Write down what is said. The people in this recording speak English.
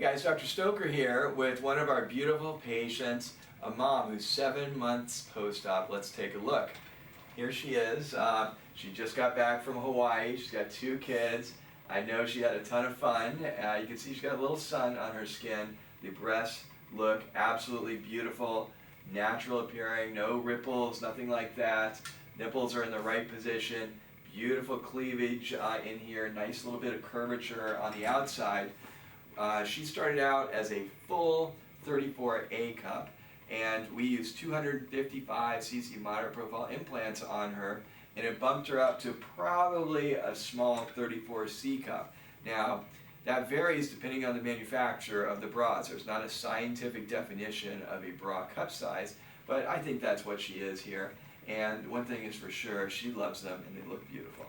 guys, Dr. Stoker here with one of our beautiful patients, a mom who's 7 months post-op. Let's take a look. Here she is. She just got back from Hawaii. She's got 2 kids. I know she had a ton of fun. You can see she's got a little sun on her skin. The breasts look absolutely beautiful, natural appearing, no ripples, nothing like that. Nipples are in the right position. Beautiful cleavage in here, nice little bit of curvature on the outside. She started out as a full 34A cup, and we used 255 cc moderate profile implants on her, and it bumped her up to probably a small 34C cup. Now, that varies depending on the manufacturer of the bras. There's not a scientific definition of a bra cup size, but I think that's what she is here. And one thing is for sure, she loves them and they look beautiful.